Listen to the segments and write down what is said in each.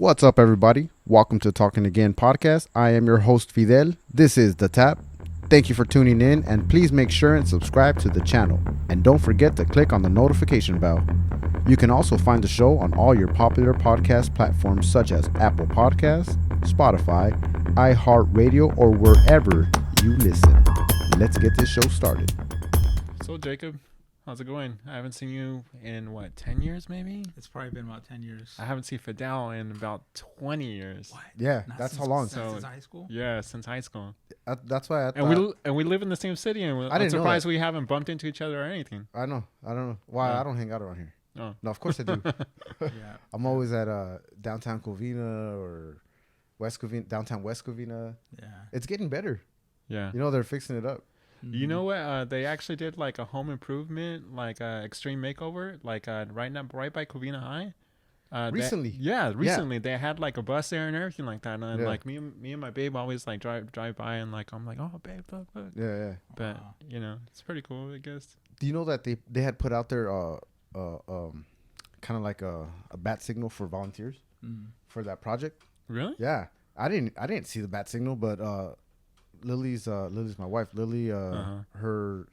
What's up, everybody? Welcome to Talking Again podcast. I am your host, Fidel. This is The Tap. Thank you for tuning in, and please make sure and subscribe to the channel. And don't forget to click on the notification bell. You can also find the show on all your popular podcast platforms such as Apple Podcasts, Spotify, iHeartRadio, or wherever you listen. Let's get this show started. So, Jacob, how's it going? I haven't seen you in, 10 years maybe? It's probably been about 10 years. I haven't seen Fidel in about 20 years. What? Yeah, Not that's since- how long. Since high school? Yeah, since high school. That's why I thought. And we live in the same city, and I I'm didn't know surprised that. we haven't bumped into each other or anything. I don't know why Yeah. I don't hang out around here. Oh. No, of course I do. Yeah. I'm always at downtown Covina or West Covina, downtown West Covina. Yeah. It's getting better. Yeah. You know, they're fixing it up. You know what? They actually did like a home improvement, like extreme makeover, like right by Covina High. Recently? Recently they had like a bus there and everything like that. And Yeah. like me and my babe always like drive by and like I'm like, oh babe, look. Yeah. But Wow. it's pretty cool, I guess. Do you know that they had put out there kind of like a bat signal for volunteers for that project? Really? Yeah, I didn't see the bat signal, but Lily's my wife. Lily, her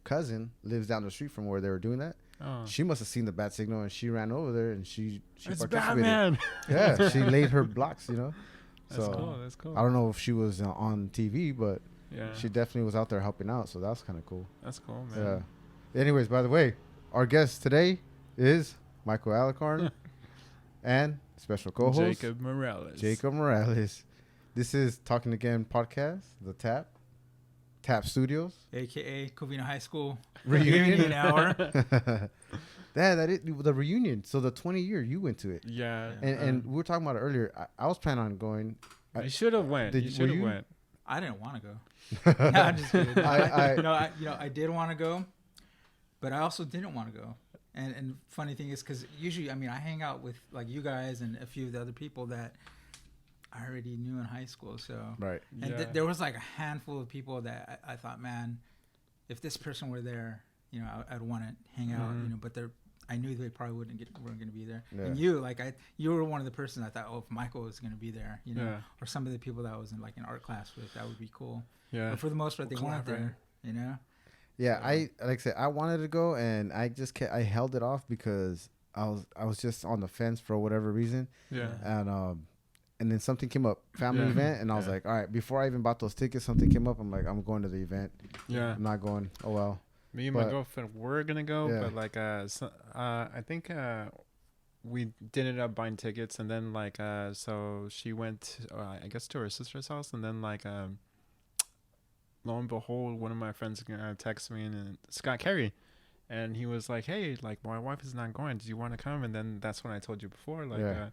cousin lives down the street from where they were doing that. Oh. She must have seen the bat signal and she ran over there and she It's participated. Batman. Yeah, she laid her blocks, you know. That's cool. That's cool. I don't know if she was on TV, but Yeah. she definitely was out there helping out, so that was kind of cool. That's cool, man. Yeah. Anyways, by the way, our guest today is Michael Alarcon and special co-host Jacob Morales. Jacob Morales. This is Talking Again podcast, the Tap Studios AKA Covina High School reunion hour. that is the reunion. So the 20-year you went to it, Yeah. and we were talking about it earlier. I was planning on going. You should have went. Did- You were should have you? went. I didn't want to go. No, I'm just kidding. I I did want to go, but I also didn't want to go. And funny thing is, because usually, I hang out with like you guys and a few of the other people that I already knew in high school. So right. And Yeah. there was like a handful of people that I thought, man, if this person were there, I'd want to hang out, Mhm. but I knew they probably weren't going to be there. Yeah. And you were one of the persons I thought, oh, if Michael was going to be there, Yeah. or some of the people that I was in like an art class with, that would be cool. Yeah. But for the most part, they weren't there, Yeah, I like I said, I wanted to go, and I held it off because I was just on the fence for whatever reason, Yeah. and then something came up, family Yeah. event, and I was Yeah. like, all right, before I even bought those tickets, something came up. I'm like, I'm going to the event. Yeah. I'm not going. Oh well. Me and my But- girlfriend were gonna go, Yeah. but like I think we did end up buying tickets, and then so she went I guess to her sister's house, and then lo and behold, one of my friends texted me, and Scott Carey, and he was like, hey, like my wife is not going, do you want to come? And then that's when I told you before, Yeah.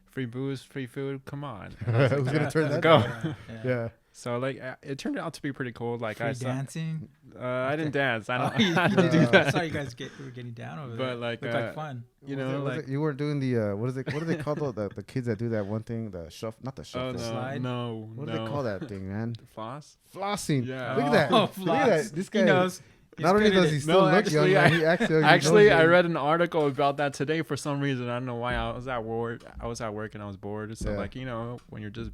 free booze, free food, come on. Who's gonna turn Let's that go. down? Yeah. Yeah. So it turned out to be pretty cool. Like Free I saw, dancing. I didn't dance. I don't, you I don't do didn't. that. I saw you guys were getting down over there. But, like, looked like fun. You Was know, it- was like it- you weren't doing the what do they call the kids that do that one thing, the shuffle, not the oh shuffle. no, slide? no, What do no. they call that thing, man? Floss? Flossing. Yeah. Look at that. Oh, Look at floss. that. This guy He knows. He's not only good at does he it. still No, look young, actually, man, he actually Actually, knows I it. read an article about that today for some reason. I don't know why. I was at work. And I was bored. So Yeah. when you're just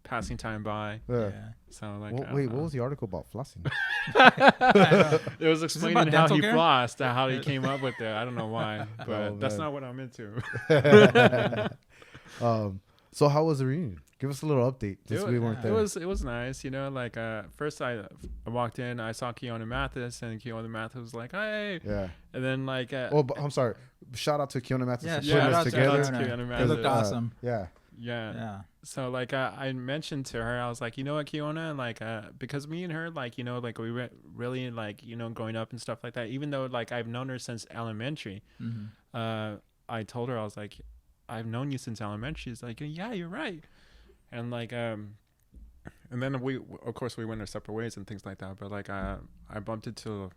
passing time by. Yeah. Yeah. So Wait, what was the article about flossing? It was about explaining how dental he care? flossed, how he came up with it. I don't know why, but Oh, that's man. not what I'm into. So how was the reunion? Give us a little update since we weren't there. It was nice, first I walked in, I saw Keona Mathis, and Keona Mathis was like, hey, Yeah. and then Oh, but I'm sorry. Shout out to Keona Mathis Yeah, for shout putting out us to together. Keona Keona. Mathis. They looked awesome. Yeah. Yeah. Yeah. So I mentioned to her, I was like, you know what, Keona, because me and her, we were really growing up and stuff like that. Even though I've known her since elementary, Mm-hmm. I told her, I was like, I've known you since elementary. She's like, yeah, you're right. And and then we went our separate ways and things like that. But I bumped into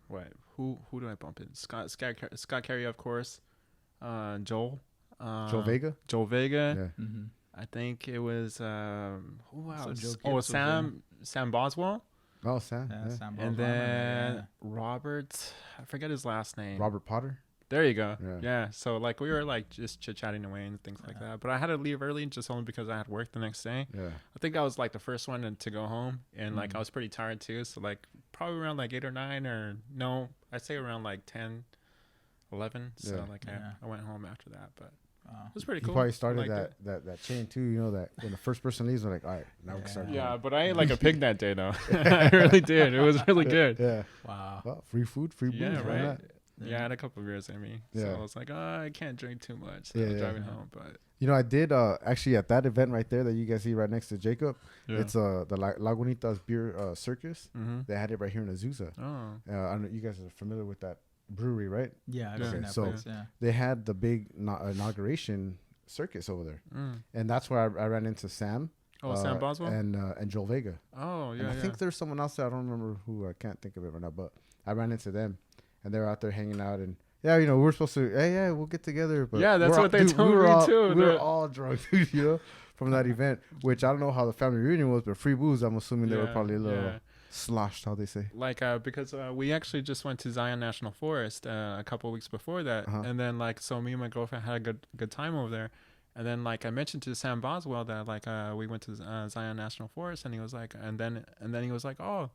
who do I bump into? Scott Carey, of course. Joel Vega? Joel Vega. Yeah. Mm-hmm. I think it was who else? Joe Oh, Gibbs was Sam Boswell. Oh, Sam. Yeah, Yeah. Sam And Boswell, then yeah. Robert, I forget his last name. Robert Potter. There you go. Yeah. Yeah. So like we were like just chit chatting away and things like that. But I had to leave early just only because I had work the next day. Yeah. I think I was like the first one to go home, and like I was pretty tired too. So like probably around like 8 or 9, or no, I'd say around like 10, 11. So Yeah. like I went home after that, but it was pretty You cool. probably started Liked that chain too. You know that when the first person leaves, we're like, all right, now we can start. Yeah, but I ate like a pig that day though. I really did. It was really good. Yeah. Wow. Well, free food, free booze. Yeah, why right. not? Yeah, I had a couple of beers in me, so Yeah. I was like, oh, I can't drink too much. So Yeah, I'm yeah. driving home, but You know, I did actually at that event right there that you guys see right next to Jacob. yeah. It's the Lagunitas Beer Circus. Mm-hmm. They had it right here in Azusa. Oh, I don't know, you guys are familiar with that brewery, right? Yeah, I've Yeah. seen that So- place. Yeah. They had the big inauguration circus over there, and that's where I ran into Sam. Sam Boswell. and Joel Vega. Oh, yeah. And I think there's someone else there. I don't remember who. I can't think of it right now. But I ran into them, and they were out there hanging out. And yeah, you know, we're supposed to. Hey, yeah, we'll get together. But Yeah, that's we're what all- they dude, told we were me all, too. We were They're- all drunk, dude. You know, from that event. Which I don't know how the family reunion was, but free booze. I'm assuming they were Yeah, probably a little yeah. sloshed. How they say? Like because we actually just went to Zion National Forest a couple weeks before that, Uh-huh. and then like so me and my girlfriend had a good time over there, and then like I mentioned to Sam Boswell that like we went to Zion National Forest, and he was like, and then he was like, oh,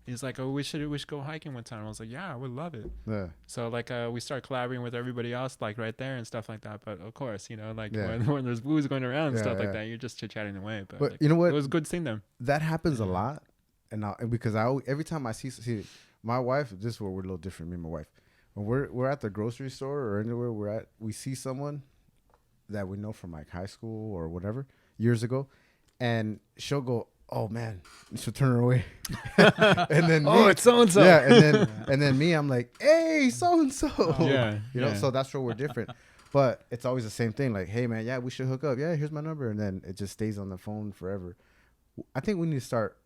he's like, oh, we should go hiking one time. I was like, yeah, I would love it. Yeah. So like we start collaborating with everybody else like right there and stuff like that. But of course, you know, like Yeah. when there's booze going around and Yeah, stuff yeah. like that, you're just chit chatting away. But But like, you know what? it was good seeing them. That happens a lot, and because every time I see my wife, this is where we're a little different. Me and my wife, when we're at the grocery store or anywhere we see someone that we know from like high school or whatever years ago, and she'll go, "Oh man," and she'll turn her away, and then Oh, me, it's so and so. yeah, and then me, I'm like, "Hey, so and so," Yeah, you know. yeah. So that's where we're different. But it's always the same thing. Like, hey man, yeah, we should hook up. Yeah, here's my number, and then it just stays on the phone forever. I think we need to start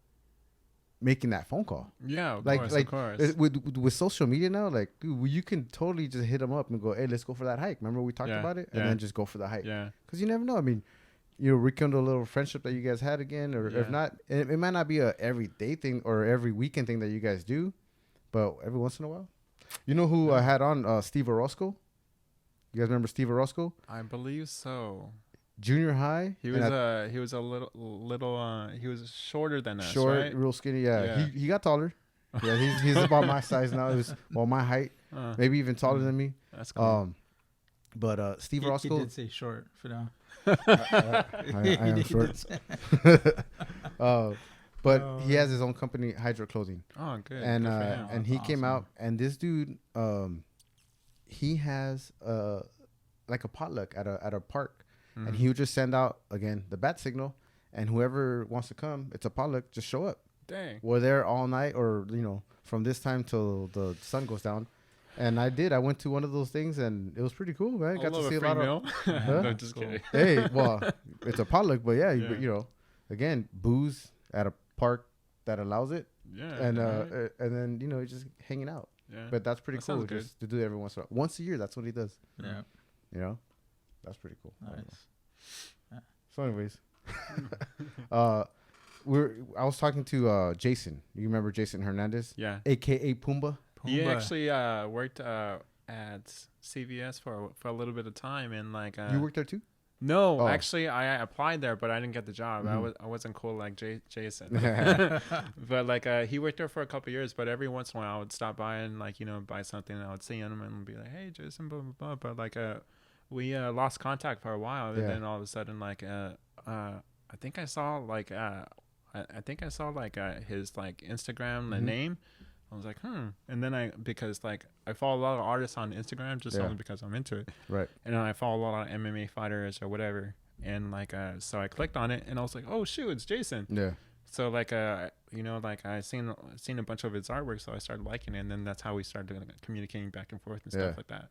making that phone call. Yeah, of Like, course, like of course. with social media now, like, dude, you can totally just hit them up and go, hey, let's go for that hike. Remember we talked Yeah, about it, and yeah. then just go for the hike. Yeah, Because you never know. I mean, you know, rekindle a little friendship that you guys had again, or Yeah. if not, it might not be a everyday thing or every weekend thing that you guys do, but every once in a while. You know who I had on Steve Orozco? You guys remember Steve Orozco? I believe so. Junior high. He and was a little he was shorter than us, short, right? real skinny. Yeah, Yeah. he got taller. Yeah, he's about my size now. He was my height, maybe even taller than me. That's cool. But Steve He Orozco, did say short for now. I am He short. did say- But he has his own company, Hydro Clothing, Oh, good. and Good for him. and he came Awesome. out, and this dude, he has like a potluck at a park, and he would just send out again the bat signal, and whoever wants to come, it's a potluck, just show up. Dang. We're there all night, or you know, from this time till the sun goes down. And I went to one of those things, and it was pretty cool, man. I Got to love see a a free lot meal. Huh? No, just Cool. kidding. Hey, well, it's a potluck, but yeah, Yeah. you know, again, booze at a park that allows it, Yeah. and right. and then you know, just hanging out. Yeah. But that's pretty That cool, sounds good. just to do it every once in a while. Once a year, that's what he does. Yeah. You know, that's pretty cool. I don't know. Nice. So, anyways, I was talking to Jason. You remember Jason Hernandez, Yeah. aka Pumbaa? He Pumbaa. actually worked at CVS for a little bit of time, and like You worked there too? no, Oh. actually I applied there, but I didn't get the job. Mhm. I wasn't cool like Jason. But like he worked there for a couple years, but every once in a while I would stop by and like, you know, buy something, and I would see him and be like, hey Jason, blah blah blah. But like we lost contact for a while, and Yeah. then all of a sudden like I think I saw like I think I saw like his like Instagram the Mhm. name. I was like, and then because like I follow a lot of artists on Instagram just Yeah. only because I'm into it, Right. and then I follow a lot of MMA fighters or whatever, and like so I clicked on it and I was like, oh shoot, it's Jason. Yeah. So like you know, like I seen a bunch of his artwork, so I started liking it, and then that's how we started communicating back and forth and Yeah. stuff like that.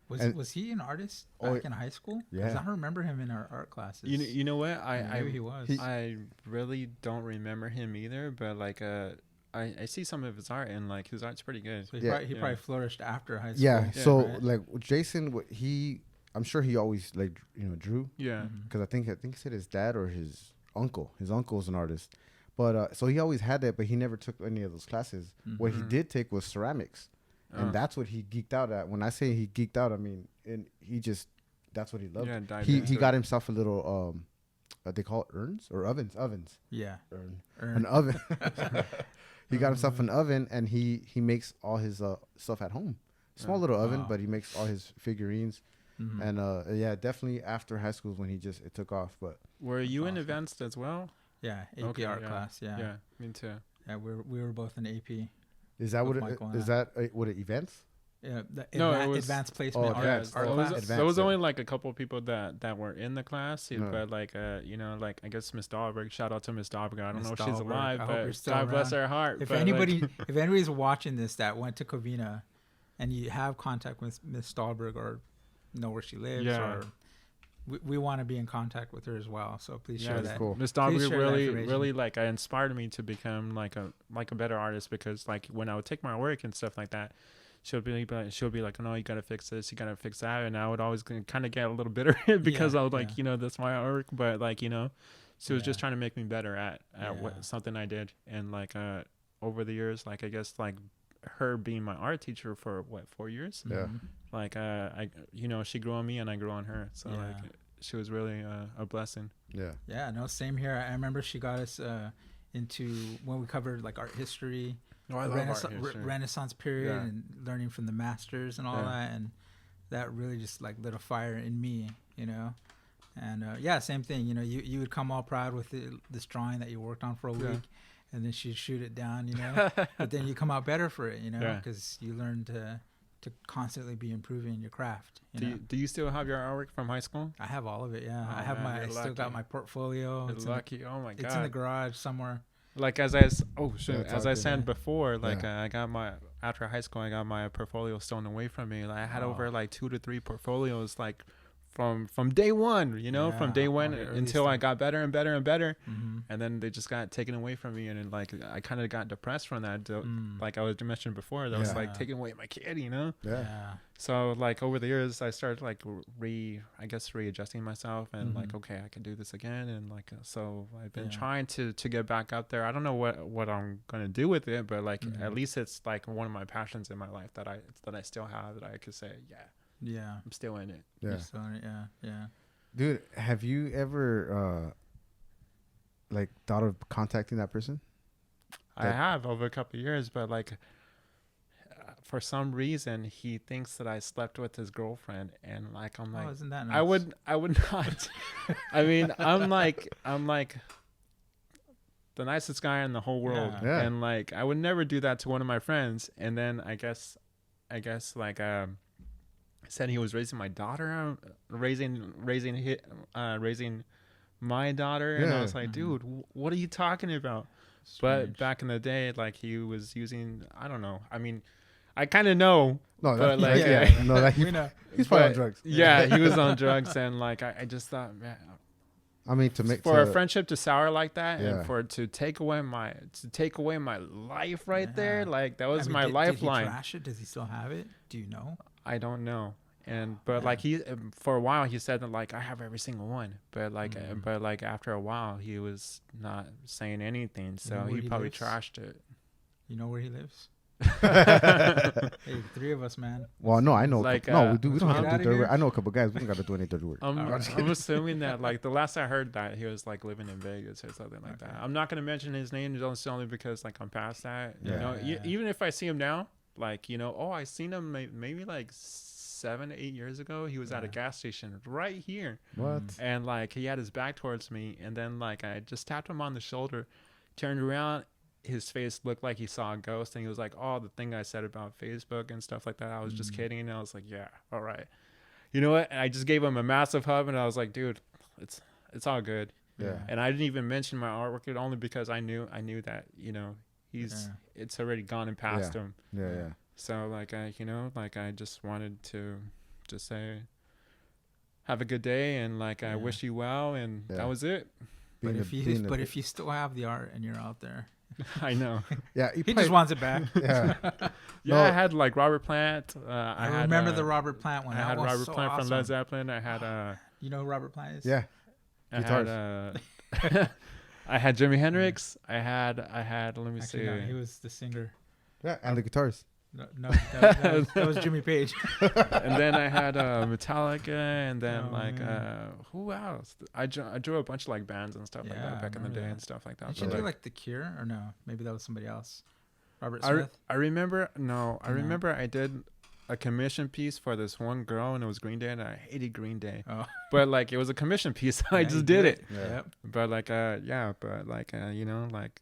Was he an artist Oh, back in high school? 'Cause yeah. I remember him in our art classes. You know what Maybe he was. I really don't remember him either, but like I see some of his art, and like his art's pretty good. So Yeah. he probably flourished after high school. Yeah. So right? like Jason, I'm sure he always like drew, Yeah. Mhm. because I think he said his dad or his uncle's an artist, but so he always had that, but he never took any of those classes. What he Mhm. did take was ceramics, and that's what he geeked out at. When I say he geeked out, I mean, and he just that's what he loved. Yeah, dived He into got it. himself a little they call it urns or ovens. Yeah. An oven. He got himself an oven, and he makes all his stuff at home. Small little oven, but he makes all his figurines. Mm-hmm. And yeah, definitely after high school is when it took off. But Were you in events as well? Yeah, AP art class. Yeah. Yeah, me too. Yeah, we were both in AP. is that what Michael is that what it events? Yeah, No, it was- advanced placement advanced. art Oh, class. advanced. There was yeah. only like a couple of people that were in the class, No. but like you know, like I guess Miss Dahlberg. Shout out to Miss Dahlberg. I don't Miss know if she's Dahlberg. alive, I hope you're but still God bless around. her heart. If but, anybody, like, if anybody's watching this that went to Covina, and you have contact with Miss Stahlberg or know where she lives, Yeah. or we want to be in contact with her as well. So please yeah, share it's that. cool. Miss Please Dahlberg share that really, information. really like inspired me to become like a better artist, because like when I would take my work and stuff like that, she'll be like, no, you gotta fix this, you gotta fix that, and I would always kind of get a little bitter because Yeah, I was like, yeah. you know, that's my artwork, but like, you know, she was just Yeah. trying to make me better at Yeah. what something I did, and like over the years, like I guess like her being my art teacher for 4 years, Yeah. Mhm. like I, you know, she grew on me and I grew on her, so Yeah. like she was really a blessing. Yeah. Yeah, no, same here. I remember she got us into when we covered like art history, Oh, I the love art history. Renaissance period, Yeah. and learning from the masters and all Yeah. that, and that really just like lit a fire in me, you know. And yeah, same thing. You know, you would come all proud with this drawing that you worked on for a Yeah. week, and then she'd shoot it down, you know. But then you come out better for it, you know, Yeah. because you learn to constantly be improving your craft. You know? Do you still have your artwork from high school? I have all of it. Yeah, Oh, I have man, I you're still got lucky. my portfolio. You're It's lucky. Oh my in the, it's in the god. garage somewhere. Like as it's I all said good. before, like Yeah. I got after high school, I got my portfolio stolen away from me. Like I had Oh. over like 2 to 3 portfolios, like from day one, you know, from Yeah, day all one the early until I stuff. got better and better and better, Mm-hmm. and then they just got taken away from me, and then like I kind of got depressed from that. Like I was mentioned before, that was Yeah. like taking away my kid, you know. Yeah. So like over the years, I started like readjusting myself, and like, Mhm. okay, I can do this again, and like so I've been Yeah. trying to get back up there. I don't know what I'm gonna do with it, but like Mhm. at least it's like one of my passions in my life that I still have, that I could say, yeah, Yeah. I'm still in it. Yeah. You're still in it, yeah. Yeah. Dude, have you ever like thought of contacting that person? I That- have over a couple of years, but like for some reason he thinks that I slept with his girlfriend, and like I'm like, Oh, isn't that nice? I would not. I mean, I'm like the nicest guy in the whole world, Yeah. and like I would never do that to one of my friends. And then I guess like said he was raising my daughter, raising my daughter, and I Yeah. was like, Mhm. dude, what are you talking about? Strange. But back in the day, like he was using, I don't know. I mean, I kind of know. No, But, that, like, yeah, no, that we know. he's probably on but- drugs. Yeah, he was on drugs, and like I just thought, man, I mean, to make for a to- friendship to sour like that, Yeah. and for it to take away my life right there, Yeah. like that was I mean, my did lifeline. he trash it? Does he still have it? Do you know? I don't know. And but Yeah. like he for a while he said that like I have every single one, but like Mhm. after a while he was not saying anything, so where he he probably lives? trashed it. You know where he lives? Hey, 3 of us, man. Well, no, I know. Like, No, we do. We don't get have to outta do dirty here? work. I know a couple guys. We don't got to do any dirty work. I'm Alright. I'm assuming that like the last I heard that he was like living in Vegas or something like that. Okay. I'm not gonna mention his name just only because like I'm past that. Yeah. You know, Yeah. even if I see him now, like you know, I seen him maybe like 7 to 8 years ago. He was at a Yeah. gas station right here, What? and like he had his back towards me, and then like I just tapped him on the shoulder, turned around. His face looked like he saw a ghost, and he was like, "Oh, the thing I said about Facebook and stuff like that, I was just kidding." And I was like, "Yeah, all right." You know what? And I just gave him a massive hug, and I was like, "Dude, it's all good." Yeah. And I didn't even mention my artwork, only because I knew that Yeah. it's already gone and past Yeah. him. Yeah, yeah. So like I just wanted to just say, have a good day, and like I Yeah. wish you well, and Yeah. that was it. But Being if a- you being a- if you still have the art and you're out there, I know. yeah, he just wants it back. Yeah. Yeah, No. I had like Robert Plant. I had, remember the Robert Plant one. I That had was Robert so Plant from awesome. Led Zeppelin. I had You know who Robert Plant is? Yeah. I Guitars. had I had Jimi Hendrix. I had let me Actually, see. no, he was the singer. Yeah. And the guitars. No, that was Jimmy Page. And then I had Metallica, and then man. who else? I drew a bunch of like bands and stuff like Yeah, that back in the remember day that. and stuff like that. Did you But, do like The Cure or no? Maybe that was somebody else. Robert I Smith. remember I No. remember I did a commission piece for this one girl, and it was Green Day, and I hated Green Day. Oh, But like it was a commission piece, so I yeah, you just did it. Yeah. Yep. But like you know, like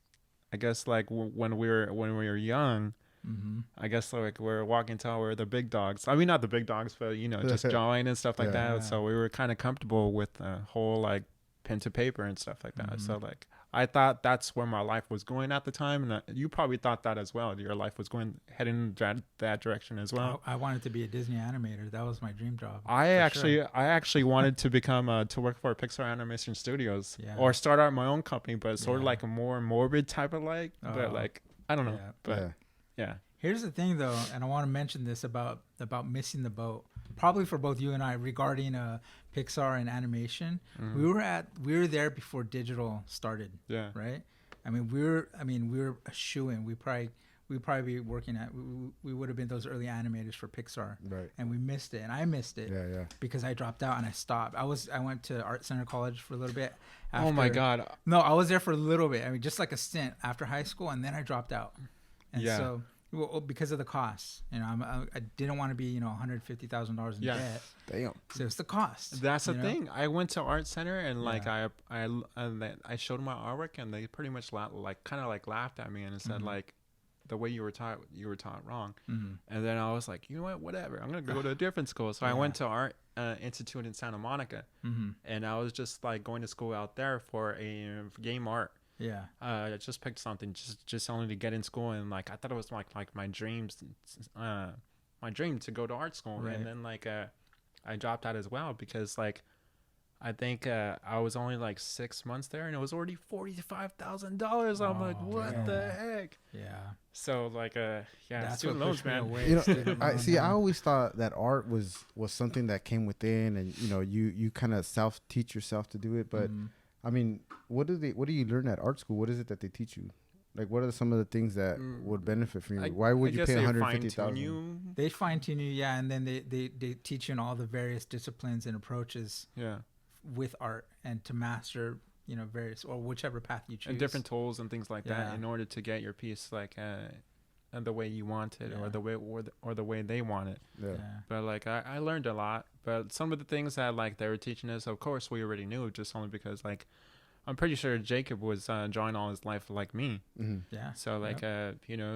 I guess like when we were young, Mm-hmm. I guess like we're walking tall, we're the big dogs. I mean, not the big dogs, but you know, just drawing and stuff like Yeah. that. So we were kind of comfortable with the whole like pen to paper and stuff like that. Mhm. So like I thought that's where my life was going at the time, and you probably thought that as well. Your life was heading that direction as well. I wanted to be a Disney animator. That was my dream job. I for sure. actually wanted to become to work for Pixar Animation Studios Yeah. or start out my own company, but sort of Yeah. like a more morbid type of like, Oh. but like I don't know, Yeah. but Yeah. yeah. Here's the thing, though, and I want to mention this about missing the boat. Probably for both you and I regarding Pixar and animation. Mhm. We were there before digital started, Yeah. right? I mean, we were a shoo-in. We'd probably be working at. We would have been those early animators for Pixar, Right. and we missed it, and I missed it Yeah. because I dropped out and I stopped. I went to Art Center College for a little bit. Oh my God. No, I was there for a little bit. I mean, just like a stint after high school, and then I dropped out. And Yeah. so, well, because of the costs, you know, I didn't want to be, $150,000 in Yeah. debt. Damn. So it's the cost. That's the you know? thing. I went to art center and like Yeah. I showed my artwork, and they pretty much kind of laughed at me and said Mhm. like the way you were taught wrong. Mhm. And then I was like, you know what, whatever. I'm gonna go to a different school. So I Yeah. went to Art Institute in Santa Monica, Mhm. and I was just like going to school out there for a game art. Yeah. I just picked something just only to get in school, and like I thought it was like my dreams, my dream to go to art school, Right. and then like I dropped out as well because like I think I was only like 6 months there, and it was already $45,000. I'm like, Oh, what yeah. the heck? Yeah. So like yeah, That's student what loans, pushed me man. away. You know, Student I loan, see. I yeah. always thought that art was something that came within, and you kind of self teach yourself to do it. But Mhm. I mean, what do you learn at art school? What is it that they teach you? Like, what are some of the things that would benefit from you? Why would you guess pay they 150,000? fine-tune you. They fine tune you, yeah, and then they teach you in all the various disciplines and approaches Yeah, with art and to master, various or whichever path you choose. and different tools and things like that Yeah. in order to get your piece like the way you want it, Yeah. or the way they want it. Yeah. Yeah. But like I learned a lot. But some of the things that like they were teaching us, of course, we already knew, just only because like I'm pretty sure Jacob was drawing all his life like me. Mm-hmm. Yeah. So like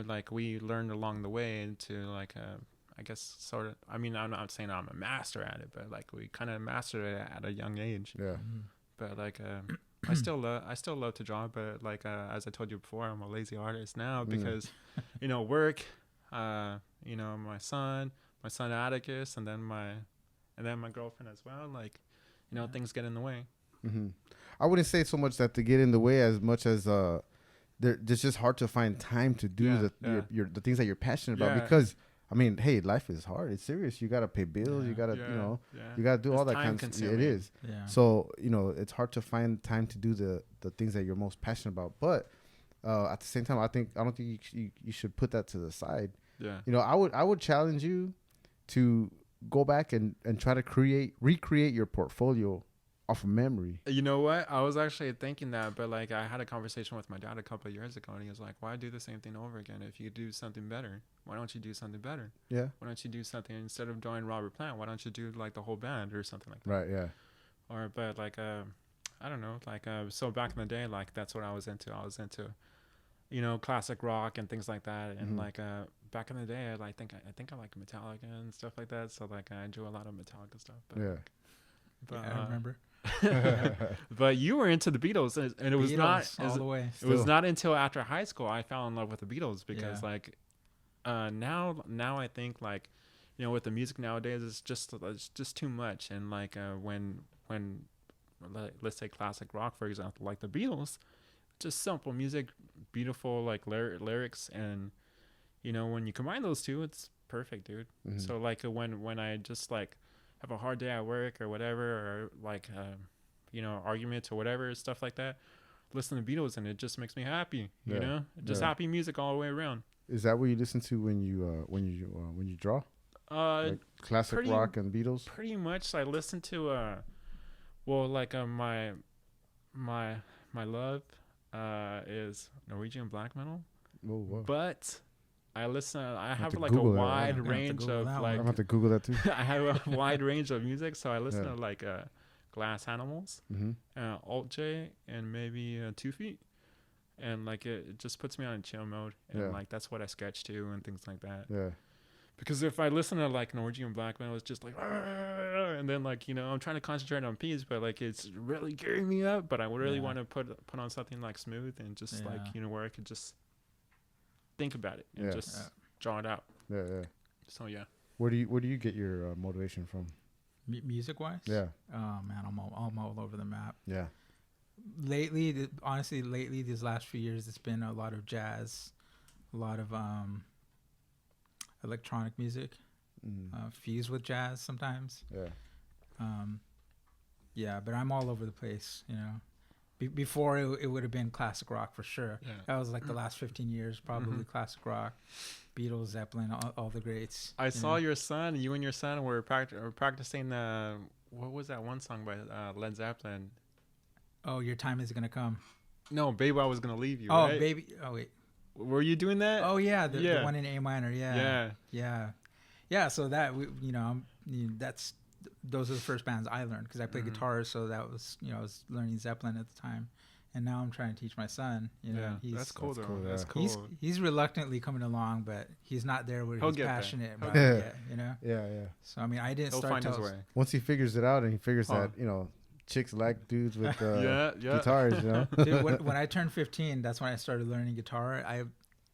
like we learned along the way into like I guess sort of. I mean, I'm not saying I'm a master at it, but like we kind of mastered it at a young age. Yeah. Mhm. But like I still love to draw, but like as I told you before, I'm a lazy artist now because work, my son Atticus, and then my girlfriend as well. Like things get in the way. Mm-hmm. I wouldn't say so much that they get in the way as much as it's just hard to find time to do the things that you're passionate about, because I mean, hey, life is hard. It's serious. You gotta pay bills. Yeah. You gotta you gotta do It's all that time kind of consuming. It is. Yeah. So it's hard to find time to do the things that you're most passionate about. But at the same time, I don't think you should put that to the side. Yeah. I would challenge you to go back and try to recreate your portfolio off of memory. You know what? I was actually thinking that, but like I had a conversation with my dad a couple of years ago, and he was like, "Why do the same thing over again? If you do something better, why don't you do something better? Yeah. Why don't you do something instead of drawing Robert Plant? Why don't you do like the whole band or something like that?" Right. Yeah. Or but like I don't know, like so back in the day, like that's what I was into. I was into classic rock and things like that, and like back in the day, I think I like Metallica and stuff like that. So like I do a lot of Metallica stuff. But, Yeah. But, I remember. but you were into the Beatles, and it was Beatles not all the way. it was not until after high school I fell in love with the Beatles, because like now I think like with the music nowadays it's just too much, and like when let's say classic rock, for example, like the Beatles, just simple music, beautiful like lyrics, and when you combine those two, it's perfect, dude. Mhm. So like when I just like have a hard day at work or whatever, or like arguments or whatever, stuff like that, listen to Beatles, and it just makes me happy. Yeah. Just Yeah. happy music all the way around. Is that what you listen to when you draw? Like classic Pretty rock and Beatles? pretty much. I listen to well, like my my love is Norwegian black metal, Oh, wow. but I have have to like a Google that. wide I'm gonna have to range Google of that I'm one. like gonna have to Google that too. I have a wide range of music, so I listen Yeah. to like Glass Animals, Mm-hmm. Alt J, and maybe 2 Feet, and like it just puts me on a chill mode, and Yeah. like that's what I sketch to and things like that. Yeah. Because if I listen to like Norwegian black metal, it's just like, and then like I'm trying to concentrate on peace, but like it's really gearing me up. But I would really want to put on something like smooth and just like where I could just think about it and just draw it out. Yeah. Yeah. So yeah. Where do you get your motivation from? Music wise? Yeah. Oh man, I'm all over the map. Yeah. Lately, honestly, these last few years, it's been a lot of jazz, a lot of electronic music, fused with jazz sometimes. Yeah. But I'm all over the place, Before it would have been classic rock for sure. Yeah. That was like the last 15 years, probably classic rock, Beatles, Zeppelin, all the greats. I saw you and your son were practicing what was that one song by Led Zeppelin? Oh, Your Time Is Gonna Come. No, Baby, I Was Gonna Leave You. Oh, right? Baby. Oh, wait. Were you doing that? Oh, yeah. The one in A minor. Yeah. So that those are the first bands I learned because I played guitar. So that was, I was learning Zeppelin at the time, and now I'm trying to teach my son. That's cool. That's cool. He's reluctantly coming along, but he's not there where he's passionate about there. it yet. Yeah. So I mean, I didn't He'll start find his way. Once he figures it out and he figures that chicks like dudes with guitars, Dude, when I turned 15, that's when I started learning guitar. I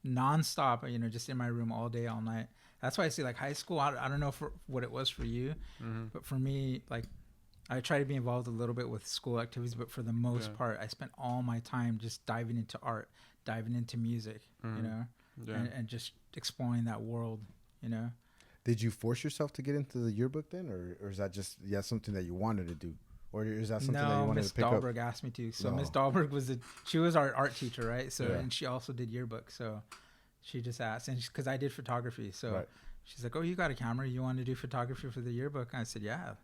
nonstop, just in my room all day, all night. That's why I say like high school. I don't know what it was for you, but for me, like I try to be involved a little bit with school activities, but for the most part, I spent all my time just diving into art, diving into music, and just exploring that world, Did you force yourself to get into the yearbook then, or is that just something that you wanted to do? Or is that something that you wanted to pick up? No, Miss Dahlberg asked me to. So Miss Dahlberg she was our art teacher, right? So and she also did yearbook. So she just asked, and because I did photography, so she's like, "Oh, you got a camera? You want to do photography for the yearbook?" And I said, "Yeah,"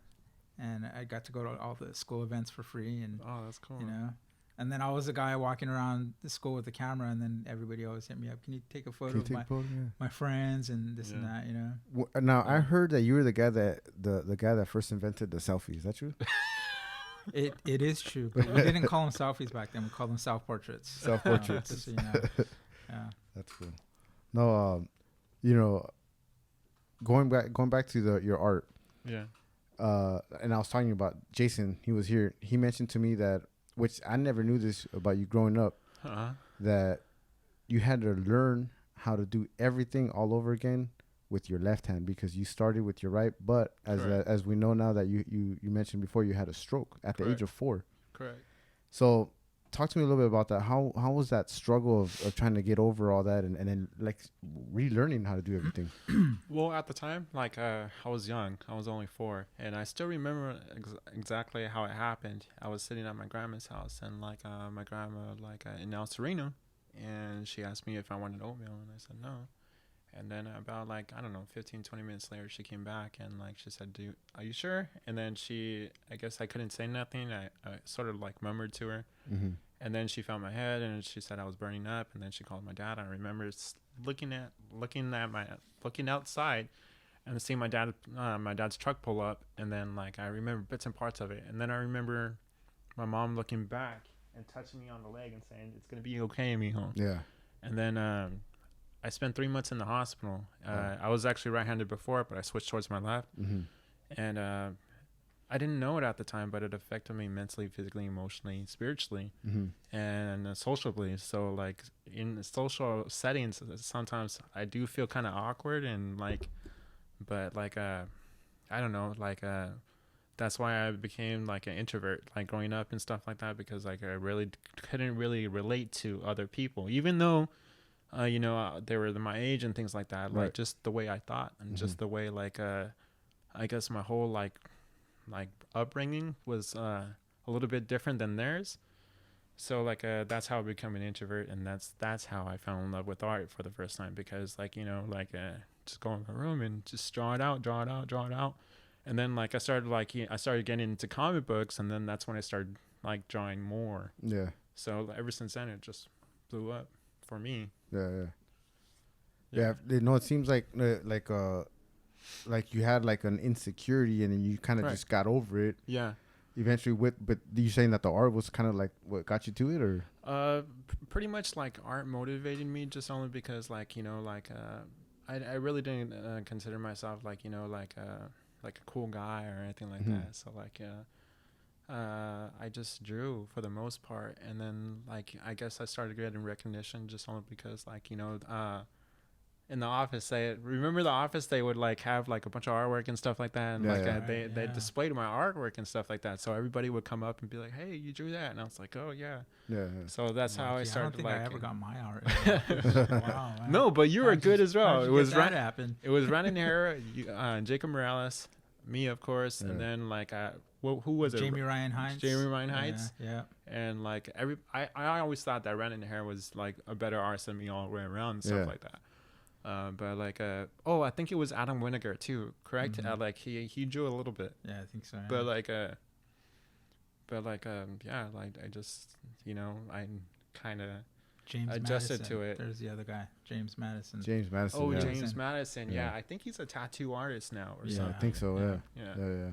and I got to go to all the school events for free, and that's cool. And then I was the guy walking around the school with the camera, and then everybody always hit me up. Can you take a photo of my friends and this and that, Now I heard that you were the guy that first invented the selfie. Is that true? It is true, but we didn't call them selfies back then. We called them self-portraits. Self-portraits. Just so you know. Yeah. That's cool. No, going back to your art. Yeah. And I was talking about Jason. He was here. He mentioned to me that, which I never knew this about you growing up, that you had to learn how to do everything all over again with your left hand because you started with your right. But as we know now that you mentioned before, you had a stroke at the age of 4. Correct. So talk to me a little bit about that. How was that struggle of trying to get over all that and then like relearning how to do everything? Well, at the time, like I was young. I was only 4, and I still remember exactly how it happened. I was sitting at my grandma's house, and like my grandma in El Sereno, and she asked me if I wanted oatmeal, and I said no. And then about 15, 20 minutes later, she came back and she said, are you sure? And then I guess I couldn't say nothing. I sort of murmured to her. Mm-hmm. And then she felt my head and she said I was burning up. And then she called my dad. I remember looking outside and seeing my dad's truck pull up. And then I remember bits and parts of it. And then I remember my mom looking back and touching me on the leg and saying, it's going to be okay, mijo. Yeah. And then, I spent 3 months in the hospital. I was actually right-handed before, but I switched towards my left. Mm-hmm. And I didn't know it at the time, but it affected me mentally, physically, emotionally, spiritually, and socially. So, in social settings, sometimes I do feel kind of awkward and I don't know, that's why I became an introvert, growing up and stuff like that, because I really couldn't really relate to other people, even though they were my age and things like that. Right. Just the way I thought and just the way, I guess my whole upbringing was a little bit different than theirs. So like that's how I become an introvert, and that's how I fell in love with art for the first time, because like just go in my room and just draw it out, draw it out, draw it out. And then like I started getting into comic books, and then that's when I started like drawing more. Yeah. So ever since then it just blew up for me. Yeah. It seems like you had like an insecurity, and then you kind of just got over it. Yeah. Eventually, but you saying that the art was kind of like what got you to it, or? Pretty much like art motivated me, just only because like I really didn't consider myself like like a cool guy or anything like that. So like I just drew for the most part, and then like I guess I started getting recognition just only because like in the office, remember the office, they would like have like a bunch of artwork and stuff like that, and they displayed my artwork and stuff like that, so everody would come up and be like, hey, you drew that, and I was like, oh yeah. So that's how I started. I don't think I ever got my art. Wow, man. No, but you were good as well. It was happened. It was Brandon Hare, Jacob Morales, me of course, and then like who was it? Jimi Ryan Heights. Yeah. And like I always thought that Brandon Hare was like a better artist than me all the way around and stuff like that. But like I think it was Adam Winiger too, correct? Like he drew a little bit. Yeah, I think so. But like yeah, like I just I kind of adjusted Madison. to it. There's the other guy, James Madison. Oh, yeah. James Madison. Yeah, I think he's a tattoo artist now or something. I think so. Yeah.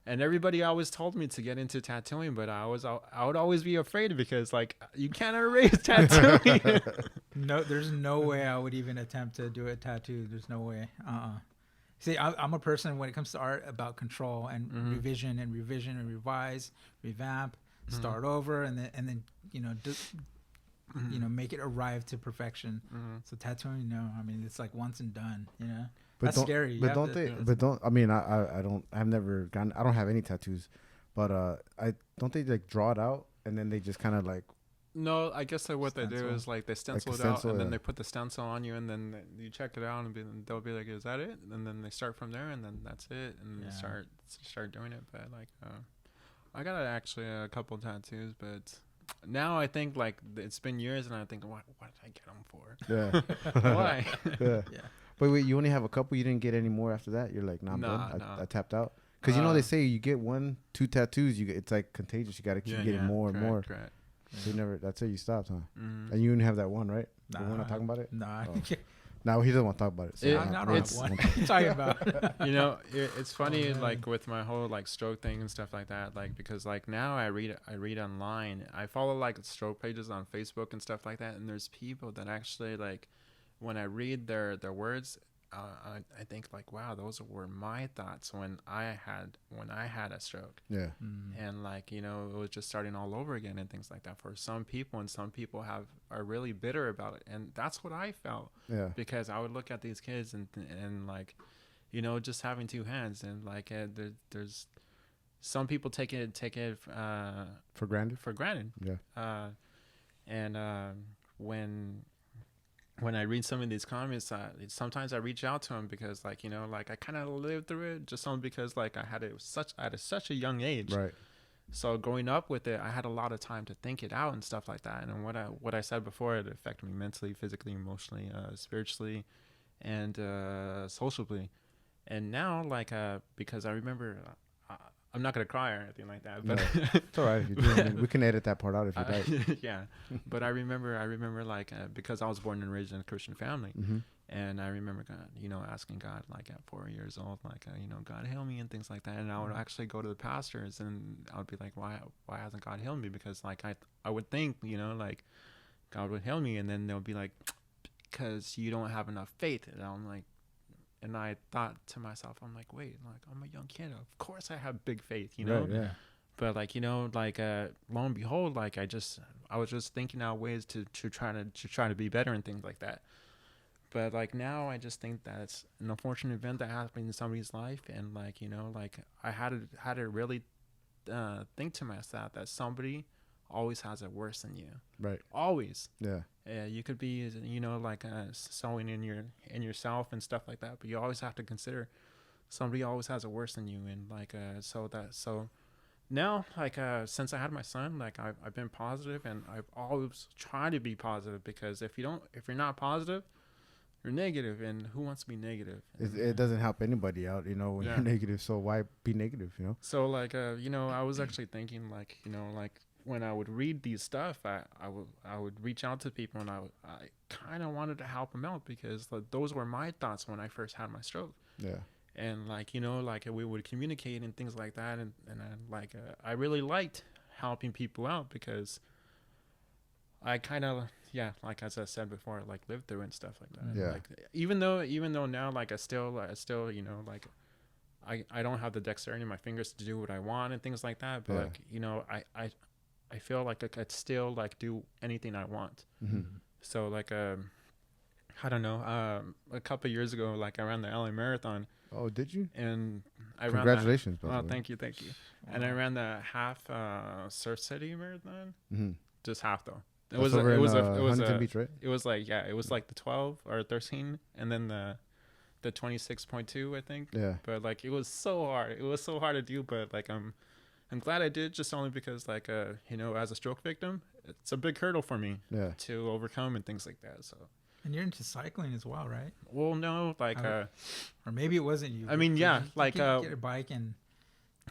And everybody always told me to get into tattooing, but I would always be afraid because like you can't erase tattooing. No, there's no way I would even attempt to do a tattoo. There's no way. See, I'm a person when it comes to art about control and revision and revise, revamp, start over, and then make it arrive to perfection. So tattooing, no, I mean it's like once and done. But that's scary. But I mean, I've never gotten. I don't have any tattoos, but I don't they like draw it out and then they just kind of like. No, I guess that what they do is like they stencil it out, and then they put the stencil on you, and then you check it out, and they'll be like, "Is that it?" And then they start from there, and then that's it, and start doing it. But like, I got actually a couple tattoos, but now I think like it's been years, and I think, what did I get them for? Yeah. Why? Yeah. But wait, you only have a couple. You didn't get any more after that. You're like, nah, I'm done. I tapped out. Because they say you get 1-2 tattoos, it's like contagious. You got to keep getting more and more. Correct. So that's it. You stopped, huh? And you only have that one, right? Nah, we're not talking about it. Nah. Oh. No, he doesn't want to talk about it. So I don't have one. What are you talking about? It's funny, like with my whole like stroke thing and stuff like that. Like because like now I read online. I follow like stroke pages on Facebook and stuff like that. And there's people that actually like when I read their words. I think like, wow, those were my thoughts when I had a stroke. Yeah. And like, it was just starting all over again and things like that for some people, and some people are really bitter about it. And that's what I felt. Yeah. Because I would look at these kids and like, just having two hands, and like there's some people take it for granted. Yeah. And when I read some of these comments, sometimes I reach out to them because, like, like I kind of lived through it just only because, like, I had such a young age. Right. So growing up with it, I had a lot of time to think it out and stuff like that. And what I said before, it affected me mentally, physically, emotionally, spiritually, and socially. And now, like, because I remember, I'm not gonna cry or anything like that, but no, it's all right if you do. I mean, we can edit that part out if you like. Yeah, but I remember like because I was born and raised in a Christian family, and I remember God, asking God like at 4 years old, like God heal me and things like that, and I would actually go to the pastors and I would be like, why hasn't God healed me? Because like I would think like God would heal me, and then they'll be like, because you don't have enough faith, and I'm like. And I thought to myself, I'm like, wait, like I'm a young kid. Of course I have big faith, Right, yeah. But like, like lo and behold, like I was just thinking out ways to try to be better and things like that. But like now I just think that it's an unfortunate event that happened in somebody's life, and like, like I had to really think to myself that somebody always has it worse than you. Right. Always. Yeah. You could be, like sowing in yourself and stuff like that, but you always have to consider somebody always has it worse than you, and like so now, like, since I had my son, like, I've been positive, and I've always tried to be positive, because if you're not positive, you're negative, and who wants to be negative? It doesn't help anybody out, you know, when Yeah. you're negative. So why be negative, you know? So, like, I was actually thinking, like, like, when I would read these stuff, I would reach out to people, and I kind of wanted to help them out, because like, those were my thoughts when I first had my stroke. Yeah. And like, like, we would communicate and things like that, and I really liked helping people out, because I kind of, yeah, like, as I said before, like, lived through and stuff like that. Yeah. Like, even though now, like, I still like, I don't have the dexterity in my fingers to do what I want and things like that, but Yeah. like, I feel like I could still, like, do anything I want. Mm-hmm. So, like, I don't know, a couple of years ago, like, I ran the LA Marathon, Oh, did you? and I Congratulations, by ran the that. way. Thank you. And I ran the half Surf City Marathon, Mm-hmm. just half though. It That's was over it in, was Huntington Beach, right? it was like, yeah, it was like the 12 or 13, and then the 26.2, I think. Yeah. But like, it was so hard. It was so hard to do, but like, I'm glad I did, just only because, like, as a stroke victim, it's a big hurdle for me Yeah. to overcome and things like that. So, And you're into cycling as well, right? well, no, like, Or maybe it wasn't you. I mean, but yeah, you like, get a bike and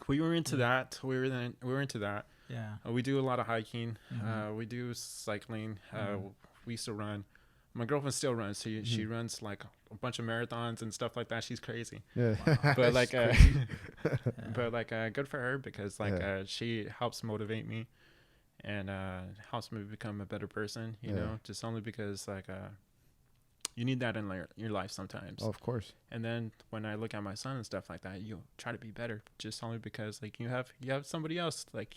we were into that. We were into that. yeah. We do a lot of hiking. Mhm. We do cycling. Mhm. We used to run. My girlfriend still runs. She runs like a bunch of marathons and stuff like that. She's crazy. Yeah. But like, Yeah. but like, good for her, because like, Yeah. she helps motivate me, and helps me become a better person. You Yeah. know, just only because, like, you need that in your life sometimes. Oh, of course. And then when I look at my son and stuff like that, you try to be better, just only because, like, you have somebody else, like,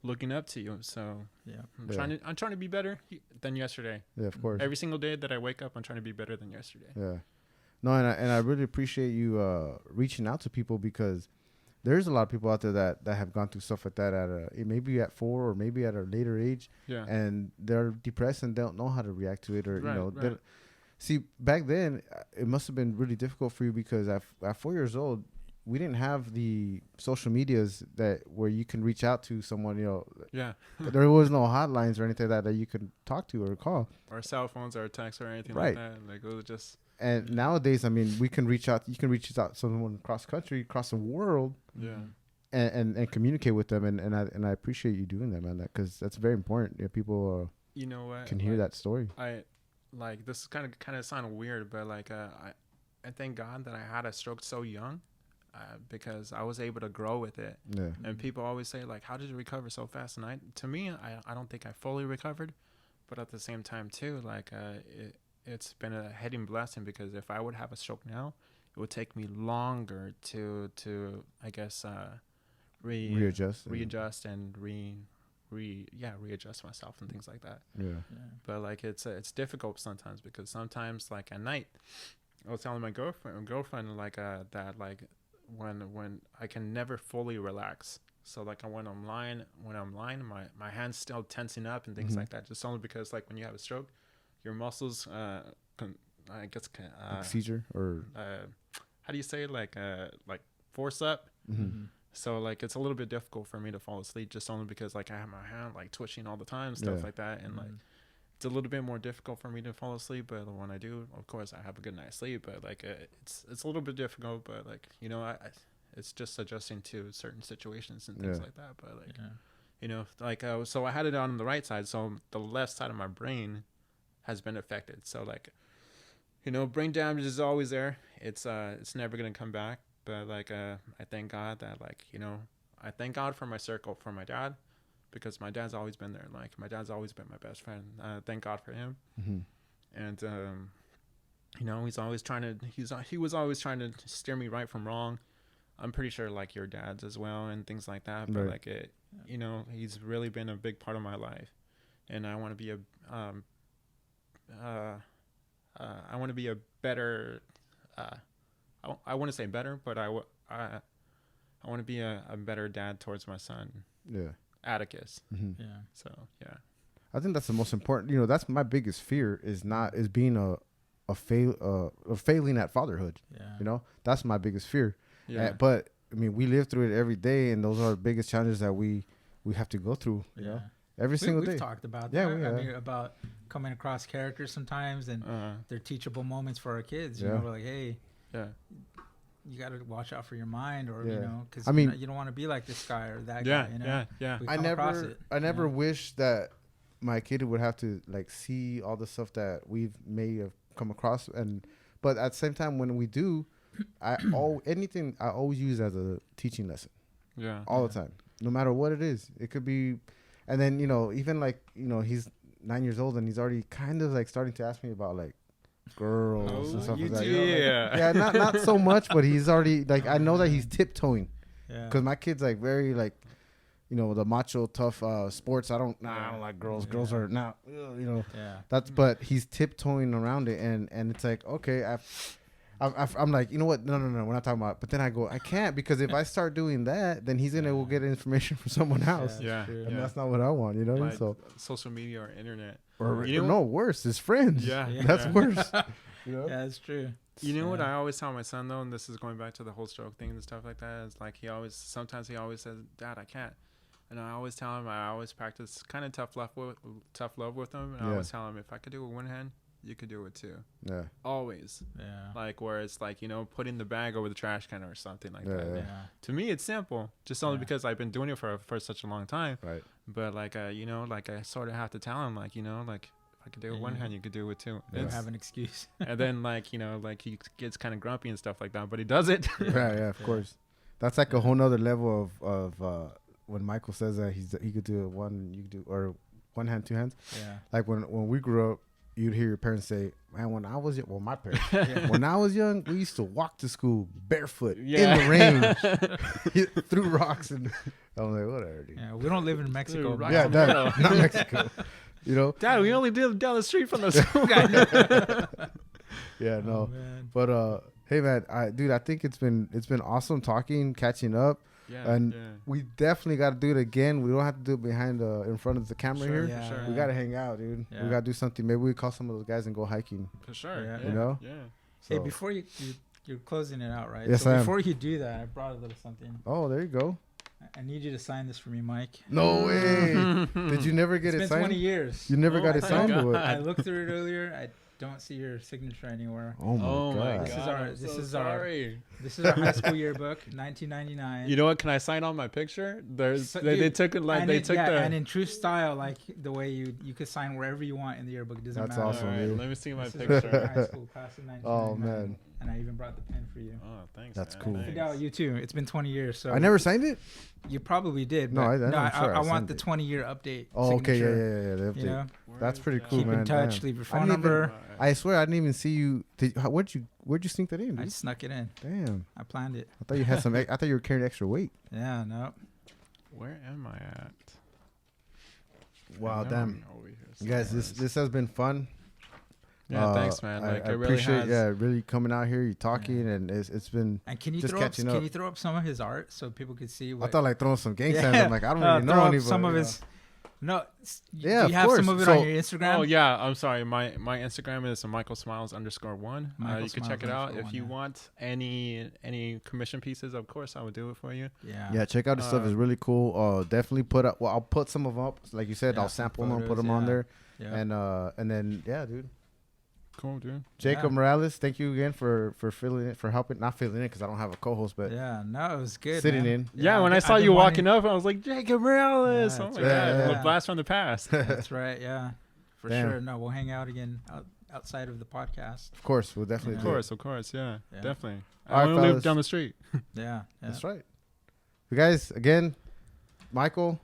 looking up to you. So Yeah. I'm trying to be better than yesterday. Yeah, of course. Every single day that I wake up, I'm trying to be better than yesterday. Yeah. No, and I really appreciate you reaching out to people, because there's a lot of people out there that have gone through stuff like that maybe at 4 or maybe at a later age, Yeah. and they're depressed and don't know how to react to it, or Right, you know. right. See, back then it must have been really difficult for you, because at 4 years old, we didn't have the social medias where you can reach out to someone, you know. Yeah. There was no hotlines or anything that you could talk to or call. Or cell phones or text or anything Right. like that. Like, it was just, And nowadays, I mean, we can reach out. You can reach out to someone across country, across the world, yeah. and communicate with them. And I appreciate you doing that, man. Because that's very important. Yeah, people You know what? can hear that story. I like, this is kind of sound weird, but like, I thank God that I had a stroke so young, because I was able to grow with it. Yeah. And people always say, like, how did you recover so fast? And to me, I don't think I fully recovered, but at the same time too, like, it's been a heading blessing, because if I would have a stroke now, it would take me longer to I guess, Readjust. and readjust myself and things like that. Yeah. Yeah. But like, it's difficult sometimes, because sometimes, like, at night, I was telling my girlfriend like, that, like, when I can never fully relax. So like, when I'm lying, my hand's still tensing up and things Mhm. like that. Just only because, like, when you have a stroke, your muscles, I guess, Like seizure or. how do you say, like force up. Mm-hmm. So like, it's a little bit difficult for me to fall asleep, just only because, like, I have my hand like twitching all the time, stuff Yeah. like that, and like, it's a little bit more difficult for me to fall asleep. But when I do, of course, I have a good night's sleep. But like, it's a little bit difficult. But like, it's just adjusting to certain situations and things Yeah. like that. But like, Yeah. like, so I had it on the right side, so the left side of my brain has been affected. So like, brain damage is always there. It's never gonna come back. But like, I thank God that, like, I thank God for my circle, for my dad, because my dad's always been there. Like, my dad's always been my best friend. Thank God for him. Mm-hmm. And he was always trying to steer me right from wrong. I'm pretty sure, like, your dad's as well and things like that. But Right. like, he's really been a big part of my life, and I want to be a better. I want to say better, but I want to be a better dad towards my son, Yeah. Atticus. Mm-hmm. Yeah. So yeah. I think that's the most important. That's my biggest fear is being a failing at fatherhood. Yeah. That's my biggest fear. Yeah. But I mean, we live through it every day, and those are the biggest challenges that we have to go through. You know, every single day. We've talked about Yeah, that. we have. I mean, about coming across characters sometimes, and they're teachable moments for our kids. You know, we're like, hey, you got to watch out for your mind, or you know, because you don't want to be like this guy or that guy. You know? I never wish that my kid would have to like see all the stuff that we've may have come across, but at the same time, when we do, I always use as a teaching lesson. Yeah, all the time, no matter what it is. It could be, and then even like he's 9 years old and he's already kind of like starting to ask me about like girls and stuff like that. Yeah, not so much, but he's already like I know that he's tiptoeing. Yeah, because my kid's like very like. The macho tough sports. I don't like girls. Yeah. Girls are not, that's, but he's tiptoeing around it. And it's like, okay, I'm like, you know what? No, we're not talking about, but then I go, I can't, because if I start doing that, then he's going to go get information from someone else. And that's not what I want, like so social media or internet. Or worse, his friends. That's worse. Yeah, that's true. You know what I always tell my son though, and this is going back to the whole stroke thing and stuff like that, is like sometimes he always says, Dad, I can't. And I always tell him, I always practice kind of tough love with him. And I always tell him, if I could do it with one hand, you could do it too. Yeah. Always. Yeah. Like where it's like, putting the bag over the trash can or something like that. Yeah. To me, it's simple. Just only because I've been doing it for such a long time. Right. But like, I sort of have to tell him, like, like if I could do it with one hand, you could do it with two. You don't have an excuse. And then like, like he gets kind of grumpy and stuff like that, but he does it. Yeah, of course. That's like a whole nother level of when Michael says that he could do it one, you could do, or one hand, two hands. Yeah. Like when we grew up, you'd hear your parents say, "Man, when I was young," well, my parents, when I was young, we used to walk to school barefoot in the rain, through rocks, and I was like, whatever, dude. Yeah, we don't live in Mexico. Yeah, not Mexico. Dad, we only live down the street from the school. Yeah, no, but hey, man, I think it's been awesome talking, catching up. Yeah, and we definitely got to do it again. We don't have to do it in front of the camera here. Yeah, sure. We got to hang out, dude. Yeah. We got to do something. Maybe we call some of those guys and go hiking. For sure. Yeah. Yeah. So. Hey, before you're closing it out, right? Yes, so before you do that, I brought a little something. Oh, there you go. I need you to sign this for me, Mike. No way. Did you never get it signed? It's been 20 years. You never got it signed? I looked through it earlier. I don't see your signature anywhere. Oh my God. This is our high school yearbook, 1999. You know what? Can I sign on my picture? They took it like and in true style, like the way you could sign wherever you want in the yearbook. It doesn't matter. That's awesome. Right, let me see my picture. High school class of 1999. Oh man. And I even brought the pen for you. Oh, thanks. That's man. cool. Thanks. Fidel, you too. It's been 20 years. So I never signed it. You probably did. No, I want the 20-year update. Oh, okay, yeah. The update. You know? That's pretty cool, man. Keep in touch. Damn. Leave your phone number. I swear I didn't even see you. Where'd you sneak that in? Dude? I snuck it in. Damn. I planned it. I thought you had I thought you were carrying extra weight. Yeah. No. Where am I at? Wow, damn. You guys, this has been fun. Yeah, thanks, man. I appreciate really coming out here, you talking, and it's been. And can you throw up some of his art so people could see? I thought like throwing some gang signs. I'm like, I don't really know anybody. Some of his. No, do you have some of it on your Instagram? Oh yeah, I'm sorry. My Instagram is MichaelSmiles_1. You can check it out if you want any commission pieces. Of course, I would do it for you. Yeah. Check out the stuff. It's really cool. Definitely put up. Well, I'll put some of them up. Like you said, I'll sample them, put them on there, and then dude. Cool, dude. Jacob Morales, thank you again for filling it, for helping, not filling in because I don't have a co-host, but it was good. Sitting in. Yeah, when I saw you walking up, I was like, Jacob Morales. Oh my God, blast from the past. That's right. Yeah, for sure. No, we'll hang out again outside of the podcast. Of course, we'll definitely. Of course, yeah, definitely. I want to live down the street. Yeah, that's right. You guys, again, Michael,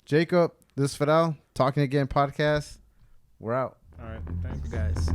Jacob, this is Fidel, Talking Again podcast. We're out. All right, thanks, guys.